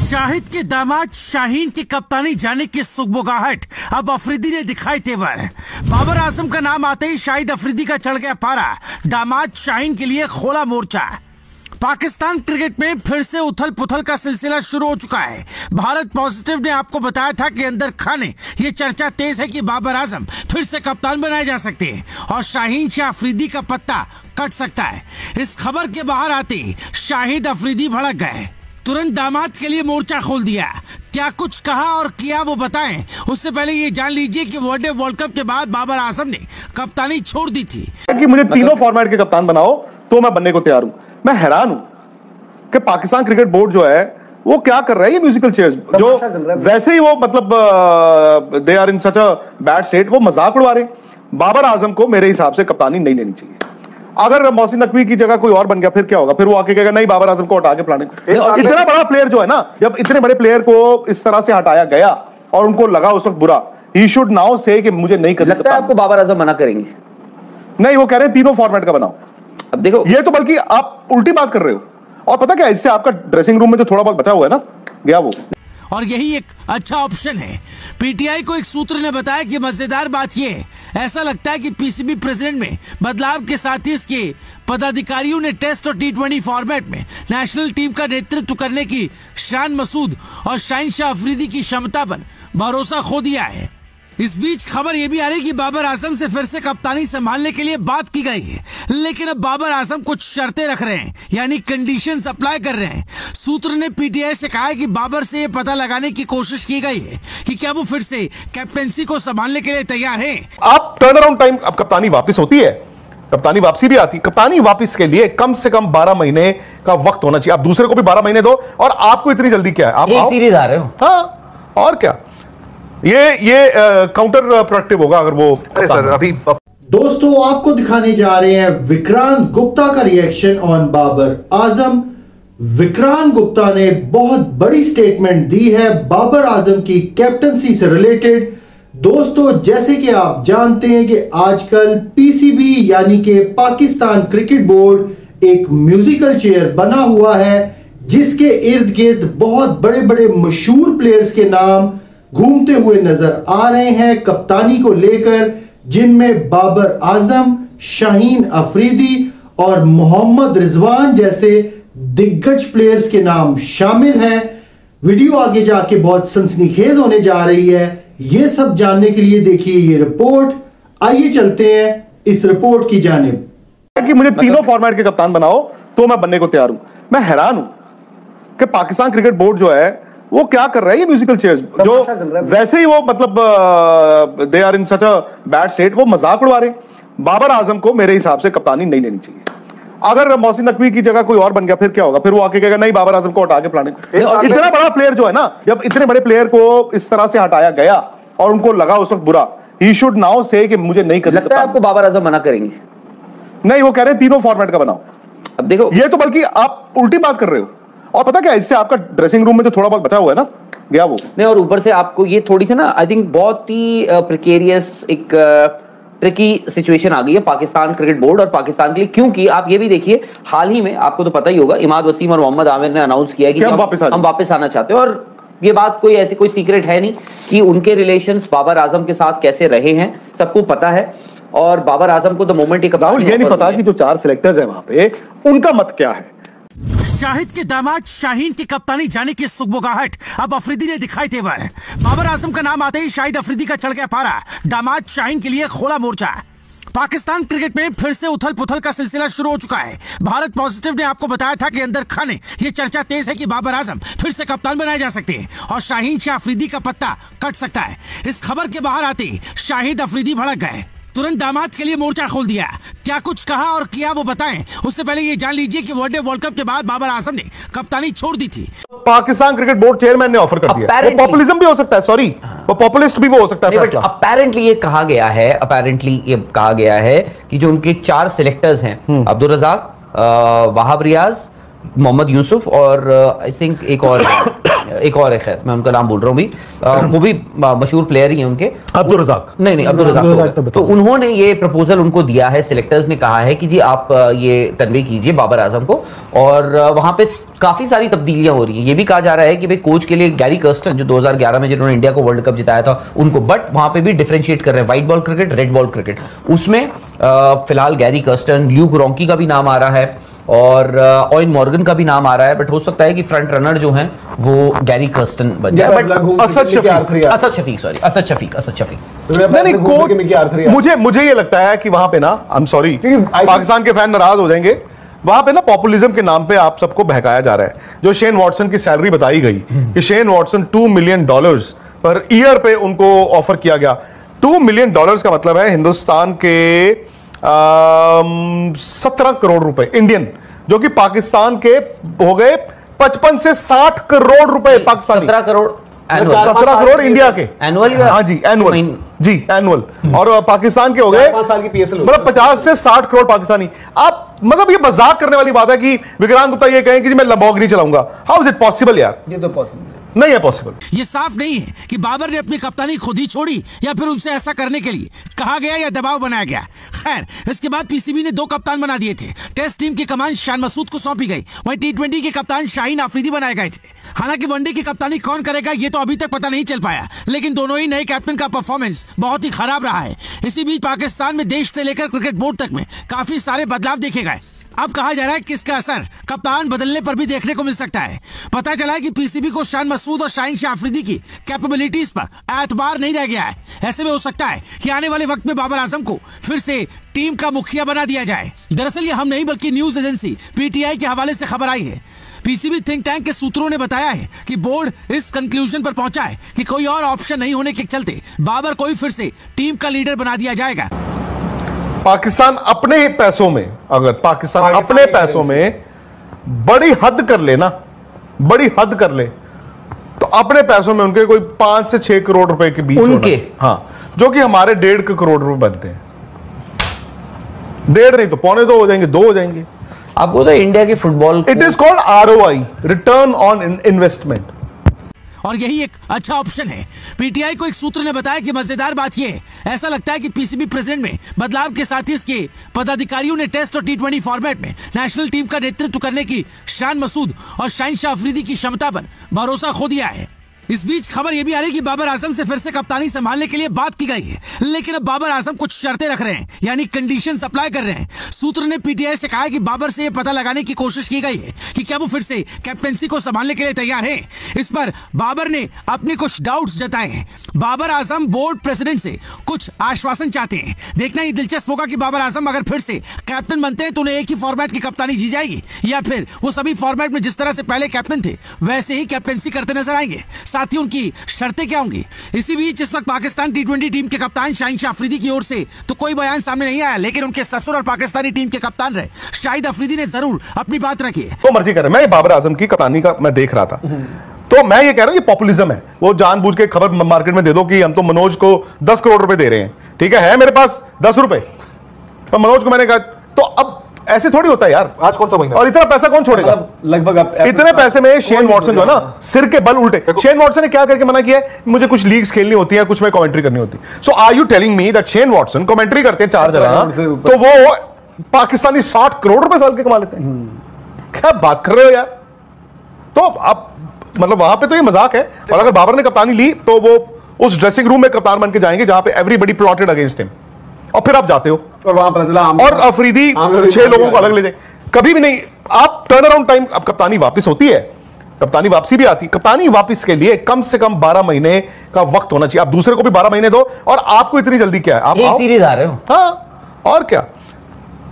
शाहिद के दामाद शाहीन की कप्तानी जाने की सुगबुगाहट अब अफरीदी ने दिखाई तेवर। बाबर आजम का नाम आते ही शाहिद अफरीदी का चढ़ गया पारा। दामाद शाहीन के लिए खोला मोर्चा। पाकिस्तान क्रिकेट में फिर से उथल पुथल का सिलसिला शुरू हो चुका है। भारत पॉजिटिव ने आपको बताया था कि अंदर खाने ये चर्चा तेज है कि बाबर आजम फिर से कप्तान बनाए जा सकते हैं और शाहीन शाह अफरीदी का पत्ता कट सकता है। इस खबर के बाहर आते ही शाहिद अफरीदी भड़क गए, तुरंत दामाद के लिए मोर्चा खोल दिया। क्या कुछ कहा और किया वो बताएं, उससे पहले ये जान लीजिए कि वनडे वर्ल्ड कप के बाद बाबर आजम ने कप्तानी छोड़ दी थी। कि मुझे तीनों फॉर्मेट के कप्तान बनाओ तो मैं बनने को तैयार हूं। मैं हैरान हूं कि पाकिस्तान क्रिकेट बोर्ड जो है वो क्या कर रहा है। ये म्यूजिकल चेयर्स जो वैसे ही वो मतलब they are in such a bad state, वो मजाक उड़वा रहे। बाबर आजम को मेरे हिसाब से कप्तानी नहीं लेनी चाहिए। अगर मोहसिन नकवी की जगह कोई और बन गया फिर क्या होगा? फिर वो आके कहेगा नहीं बाबर आजम को हटा के फलाने। इतना बड़ा प्लेयर जो है ना, जब इतने बड़े प्लेयर को इस तरह से हटाया गया और उनको लगा उस वक्त बुरा, ही शुड नाउ से कि मुझे नहीं करना। लगता है आपको बाबर आजम मना करेंगे? नहीं, वो कह रहे हैं तीनों फॉर्मेट का बनाओ। अब देखो, ये तो बल्कि आप उल्टी बात कर रहे हो। और पता क्या, इससे आपका ड्रेसिंग रूम में जो थोड़ा बहुत बचा हुआ है ना, गया वो। और यही एक अच्छा ऑप्शन है। पीटीआई को एक सूत्र ने बताया कि मजेदार बात यह है, ऐसा लगता है कि पीसीबी प्रेसिडेंट में बदलाव के साथ ही इसके पदाधिकारियों ने टेस्ट और टी20 फॉर्मेट में नेशनल टीम का नेतृत्व करने की शान मसूद और शाहीन शाह अफरीदी की क्षमता पर भरोसा खो दिया है। इस बीच खबर यह भी आ रही कि बाबर आजम से फिर से कप्तानी संभालने के लिए बात की गई है, लेकिन अब बाबर आजम कुछ शर्तें रख रहे हैं, यानी कंडीशंस अप्लाई कर रहे हैं। सूत्र ने पीटीआई से कहा है कि बाबर से यह पता लगाने की कोशिश की गई है कि क्या वो फिर से कैप्टेंसी को संभालने के लिए तैयार है। आप टर्न अराउंड टाइम, अब कप्तानी वापस होती है, कप्तानी वापसी भी आती। कप्तानी वापस के लिए कम से कम 12 महीने का वक्त होना चाहिए। आप दूसरे को भी 12 महीने दो, और आपको इतनी जल्दी क्या है? आप एक सीरीज आ रहे हो। हाँ, और क्या, ये काउंटर प्रोडक्टिव होगा अगर वो। सर अभी दोस्तों आपको दिखाने जा रहे हैं विक्रांत गुप्ता का रिएक्शन ऑन बाबर आजम। विक्रांत गुप्ता ने बहुत बड़ी स्टेटमेंट दी है बाबर आजम की कैप्टनसी से रिलेटेड। दोस्तों जैसे कि आप जानते हैं कि आजकल पीसीबी यानी कि पाकिस्तान क्रिकेट बोर्ड एक म्यूजिकल चेयर बना हुआ है, जिसके इर्द गिर्द बहुत बड़े बड़े मशहूर प्लेयर्स के नाम घूमते हुए नजर आ रहे हैं कप्तानी को लेकर, जिनमें बाबर आजम, शाहीन अफरीदी और मोहम्मद रिजवान जैसे दिग्गज प्लेयर्स के नाम शामिल हैं। वीडियो आगे जाके बहुत सनसनीखेज होने जा रही है। यह सब जानने के लिए देखिए ये रिपोर्ट। आइए चलते हैं इस रिपोर्ट की जानिब। कि मुझे तीनों फॉर्मेट के कप्तान बनाओ तो मैं बनने को तैयार हूं। मैं हैरान हूं कि पाकिस्तान क्रिकेट बोर्ड जो है वो क्या कर रहा है। ये म्यूजिकल चेयर्स जो वैसे ही वो मतलब they are in such a bad state, वो मजाक उड़वा रहे। बाबर आजम को मेरे हिसाब से कप्तानी नहीं लेनी चाहिए। अगर मोहसिन नकवी की जगह कोई और बन गया फिर क्या होगा? फिर वो आके कहेगा नहीं बाबर आजम को हटा के फलाने। इतना बड़ा प्लेयर जो है ना, जब इतने बड़े प्लेयर को इस तरह से हटाया गया और उनको लगा उस वक्त बुरा, ही शुड नाउ से कि मुझे नहीं करना। लगता है आपको बाबर आजम मना करेंगे? नहीं, वो कह रहे हैं तीनों फॉर्मेट का बनाओ। अब देखो, ये तो बल्कि आप उल्टी बात कर रहे हो। और पता क्या, इससे आपका ड्रेसिंग रूम में जो थोड़ा बहुत बचा हुआ है ना, गया वो। नहीं, और ऊपर से आपको ये थोड़ी सी ना, आई थिंक बहुत ही प्रिकेरियस एक ट्रिकी सिचुएशन आ गई है पाकिस्तान क्रिकेट बोर्ड और पाकिस्तान के लिए। क्योंकि आप ये भी देखिए, हाल ही में आपको तो पता ही होगा, इमाद वसीम और मोहम्मद आमिर ने अनाउंस किया कि हम वापस आना चाहते हैं। और ये बात कोई ऐसी कोई सीक्रेट है नहीं कि उनके रिलेशंस बाबर आजम के साथ कैसे रहे हैं, सबको पता है। और बाबर आजम को द मोमेंट ये नहीं पता कि जो 4 सिलेक्टर्स हैं वहां पे, उनका मत क्या है। शाहिद के दामाद शाहीन की कप्तानी जाने की सुगबुगाहट अब अफरीदी ने दिखाई तेवर। बाबर आजम का नाम आते ही शाहिद अफरीदी का चढ़ गया पारा। दामाद शाहीन के लिए खोला मोर्चा। पाकिस्तान क्रिकेट में फिर से उथल पुथल का सिलसिला शुरू हो चुका है। भारत पॉजिटिव ने आपको बताया था कि अंदर खाने ये चर्चा तेज है कि बाबर आजम फिर से कप्तान बनाए जा सकते हैं और शाहीन शाह अफरीदी का पत्ता कट सकता है। इस खबर के बाहर आते ही शाहिद अफरीदी भड़क गए, तुरंत दामाद के लिए मोर्चा खोल दिया। क्या कुछ कहा और किया वो बताएं, उससे पहले ये जान लीजिए कि वनडे वर्ल्ड कप के बाद बाबर आजम ने कप्तानी छोड़ दी थी। पाकिस्तान क्रिकेट बोर्ड चेयरमैन ने ऑफर कर दिया। वो पॉपुलिज्म भी हो सकता है, सॉरी वो पॉपुलिस्ट भी वो हो सकता है। अपेरेंटली ये कहा गया है कि जो उनके 4 सिलेक्टर्स हैं, अब्दुल रज़ाक, वहाब रियाज, मोहम्मद यूसुफ और आई थिंक एक और है, खैर मैं उनका नाम बोल रहा हूँ भी, वो भी मशहूर प्लेयर ही हैं उनके, अब्दुल रज़ाक, नहीं अब्दुल रज़ाक। तो उन्होंने ये प्रपोजल उनको दिया है, सिलेक्टर्स ने कहा है कि जी आप ये कन्वे कीजिए बाबर आजम को, और वहां पे काफी सारी तब्दीलियां हो रही हैं। ये भी कहा जा रहा है कि भाई कोच के लिए गैरी कर्स्टन जो 2011 में जिन्होंने इंडिया को वर्ल्ड कप जिताया था उनको, बट वहां पे भी डिफरेंशिएट कर रहे हैं, white ball cricket, red ball cricket. उसमें फिलहाल गैरी कर्स्टन, ल्यूक रॉन्की का भी नाम आ रहा है और ऑयन मॉर्गन का भी नाम आ रहा है, बट हो सकता है कि फ्रंट रनर जो हैं वो गैरी कर्स्टन बन जाए। असद शफीक नहीं, मुझे ये लगता है कि वहां पे ना, आई एम सॉरी, पाकिस्तान के फैन नाराज हो जाएंगे, वहां पे ना पॉपुलिज्म के नाम पे आप सबको बहकाया जा रहा है। जो शेन वॉटसन की सैलरी बताई गई कि Shane Watson $2 million per year पे उनको ऑफर किया गया। $2 मिलियन का मतलब है हिंदुस्तान के 17 करोड़ रुपए इंडियन, जो कि पाकिस्तान के हो गए 55 से 60 करोड़ रुपए पाकिस्तानी। 17 करोड़ 17 करोड़ इंडिया के एनुअल, हाँ जी एनुअल, और पाकिस्तान के हो गए 5 साल की पीएसएल, मतलब 50 से 60 करोड़ पाकिस्तानी। आप मतलब ये मजाक करने वाली बात है कि विक्रांत गुप्ता ये कहें कि मैं लंबोर्गिनी चलाऊंगा। हाउ इज इट पॉसिबल यार? ये तो पॉसिबल नहीं है पॉसिबल। ये साफ नहीं है कि बाबर ने अपनी कप्तानी खुद ही छोड़ी या फिर उनसे ऐसा करने के लिए कहा गया या दबाव बनाया गया। खैर, इसके बाद पीसीबी ने 2 कप्तान बना दिए थे। टेस्ट टीम की कमान शान मसूद को सौंपी गई, वहीं टी20 के कप्तान शाहीन आफरीदी बनाए गए थे। हालांकि वनडे की कप्तानी कौन करेगा ये तो अभी तक पता नहीं चल पाया, लेकिन दोनों ही नए कैप्टन का परफॉर्मेंस बहुत ही खराब रहा है। इसी बीच पाकिस्तान में देश से लेकर क्रिकेट बोर्ड तक में काफी सारे बदलाव देखे गए। अब कहा जा रहा है कि इसका असर कप्तान बदलने पर भी देखने को मिल सकता है। पता चला है कि पीसीबी को शान मसूद और शाहीन शाह अफरीदी की कैपेबिलिटीज पर एतबार नहीं रह गया है। ऐसे में हो सकता है कि आने वाले वक्त में बाबर आजम को फिर से टीम का मुखिया बना दिया जाए। दरअसल ये हम नहीं बल्कि न्यूज एजेंसी पीटीआई के हवाले से खबर आई है। पीसीबी थिंक टैंक के सूत्रों ने बताया है कि बोर्ड इस कंक्लूजन पर पहुंचा है कि कोई और ऑप्शन नहीं होने के चलते बाबर को ही फिर से टीम का लीडर बना दिया जाएगा। पाकिस्तान अपने पैसों में, अगर पाकिस्तान अपने पैसों में बड़ी हद कर ले ना, बड़ी हद कर ले, तो अपने पैसों में उनके कोई 5 से 6 करोड़ रुपए के बीच उनके, हाँ, जो कि हमारे 1.5 करोड़ रुपए बनते हैं। 1.5 नहीं तो 1.25 हो जाएंगे, 2 हो जाएंगे। आपको तो इंडिया के football, it is called ROI, return on investment, और यही एक अच्छा ऑप्शन है। पीटीआई को एक सूत्र ने बताया कि मजेदार बात यह है, ऐसा लगता है कि पीसीबी प्रेसिडेंट में बदलाव के साथ ही इसके पदाधिकारियों ने टेस्ट और टी20 फॉर्मेट में नेशनल टीम का नेतृत्व करने की शान मसूद और शाहीन शाह अफरीदी की क्षमता पर भरोसा खो दिया है। इस बीच खबर यह भी आ रही है कि बाबर आजम से फिर से कप्तानी संभालने के लिए बात की गई है, लेकिन अब बाबर आजम कुछ शर्तें रख रहे हैं, यानी कंडीशंस अप्लाई कर रहे हैं। सूत्र ने पीटीआई से कहा है कि बाबर से यह पता लगाने की कोशिश की गई है कि क्या वो फिर से कैप्टेंसी को संभालने के लिए तैयार है। इस पर बाबर ने अपने कुछ डाउट्स जताए हैं। बाबर आजम बोर्ड प्रेसिडेंट से कुछ आश्वासन चाहते हैं। देखना ही दिलचस्प होगा कि बाबर आजम अगर फिर से कैप्टन बनते हैं तो उन्हें एक ही फॉर्मेट की कप्तानी दी जाएगी, या फिर वो सभी फॉर्मेट में जिस तरह से पहले कैप्टन थे वैसे ही कैप्टेंसी करते नजर आएंगे। साथ ही उनकी शर्तें क्या होंगी। इसी बीच इस वक्त पाकिस्तान टी20 टीम के कप्तान शाहीन शाह अफरीदी की ओर से तो कोई बयान सामने नहीं आया, लेकिन उनके ससुर और पाकिस्तानी टीम के कप्तान रहे शाहिद अफरीदी ने जरूर अपनी बात रखी है। तो मर्जी करे, मैं बाबर आजम की कप्तानी का मैं देख रहा था, तो मैं ये कह रहा हूं ये पॉपुलिज्म है। वो जानबूझ के खबर मार्केट में दे दो कि हम तो मनोज को 10 करोड़ रुपए दे रहे हैं, ठीक है मेरे पास 10 रुपए, तो मनोज को मैंने कहा, तो अब ऐसे थोड़ी होता है यार। आज कौन सा महीना और इतना पैसा कौन छोड़ेगा? लगभग इतने पैसे में शेन वॉटसन जो है ना, सिर के बल उल्टे। शेन वॉटसन ने क्या करके मना किया है? मुझे कुछ लीग्स खेलनी होती है, कुछ में कमेंट्री करनी होती है। So are you telling me that Shane Watson commentary करते हैं 4 जगह, तो वो पाकिस्तानी 60 करोड़ रुपए साल के कमा लेते हैं? क्या बात कर रहे हो यार? तो अब मतलब वहां पे तो ये मजाक है। और अगर बाबर ने कप्तानी ली तो वो उस ड्रेसिंग रूम में कप्तान बन के जाएंगे जहां पे एवरीबडी प्लॉटेड अगेंस्ट हिम, और फिर आप जाते हो और वहां पर और अफरीदी 6 लोगों को अलग ले जाए। कभी भी नहीं। आप टर्न अराउंड टाइम, अब कप्तानी वापस होती है, कप्तानी वापसी भी आती। कप्तानी वापस के लिए कम से कम 12 महीने का वक्त होना चाहिए। आप दूसरे को भी 12 महीने दो, और आपको इतनी जल्दी क्या है? आप एक सीरीज आ रहे हो। हाँ, और क्या?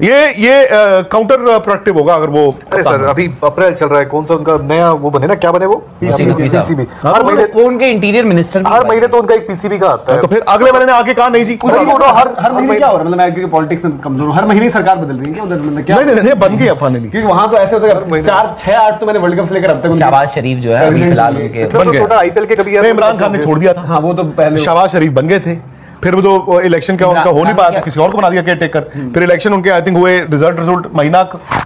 ये काउंटर प्रोडक्टिव होगा अगर वो। अरे सर, अभी अप्रैल चल रहा है, कौन सा उनका नया वो बने ना, क्या बने वो? पीसीबी। हर महीने वो उनके इंटीरियर मिनिस्टर, हर महीने तो उनका एक पीसीबी का आता है। तो फिर अगले महीने आके कहा नहीं जी, हर महीने क्या हो रहा है? मतलब मैं क्योंकि पॉलिटिक्स में कमजोर हूं, हर महीने सरकार बदल रही है क्या उधर? मतलब क्या? नहीं बन गई फाइनली, क्योंकि वहां तो ऐसे होता है 4, 6, 8 तो मैंने वर्ल्ड कप से लेकर अब तक शहबाज शरीफ जो है अभी फिलहाल उनके बन गए। आईपीएल के कभी इमरान खान ने छोड़ दिया था, हाँ वो तो पहले शहबाज शरीफ बन गए थे। फिर वो जो इलेक्शन का उनका हो नहीं पाया, किसी और को बना दिया केयर टेकर, फिर इलेक्शन उनके आई थिंक हुए, रिजल्ट महीना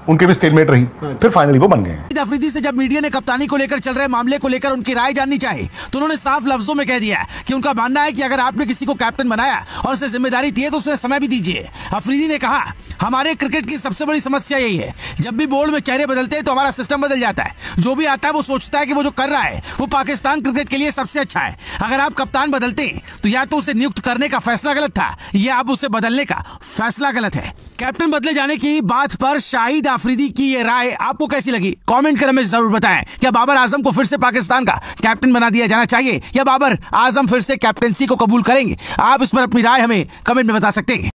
उनके भी स्टेलमेट रही, फिर फाइनली वो बन गए। शाहिद अफरीदी से जब मीडिया ने कप्तानी को लेकर चल रहे मामले को लेकर उनकी राय जाननी चाहिए तो उन्होंने साफ लफ्जों में कह दिया कि उनका मानना है कि अगर आपने किसी को कैप्टन बनाया और उसे जिम्मेदारी दी है तो उसे समय भी दीजिए। अफरीदी ने कहा, हमारे क्रिकेट की सबसे बड़ी समस्या यही है, जब भी बोर्ड में चेहरे बदलते हैं तो हमारा सिस्टम बदल जाता है। जो भी आता है वो सोचता है कि वो जो कर रहा है वो पाकिस्तान क्रिकेट के लिए सबसे अच्छा है। अगर आप कप्तान बदलते हैं तो या तो उसे नियुक्त करने का फैसला गलत था या अब उसे बदलने का फैसला गलत है। कैप्टन बदले जाने की बात पर शाहिद अफरीदी की ये राय आपको कैसी लगी? कमेंट कर हमें जरूर बताएं। क्या बाबर आजम को फिर से पाकिस्तान का कैप्टन बना दिया जाना चाहिए या बाबर आजम फिर से कैप्टनसी को कबूल करेंगे? आप इस पर अपनी राय हमें कमेंट में बता सकते हैं।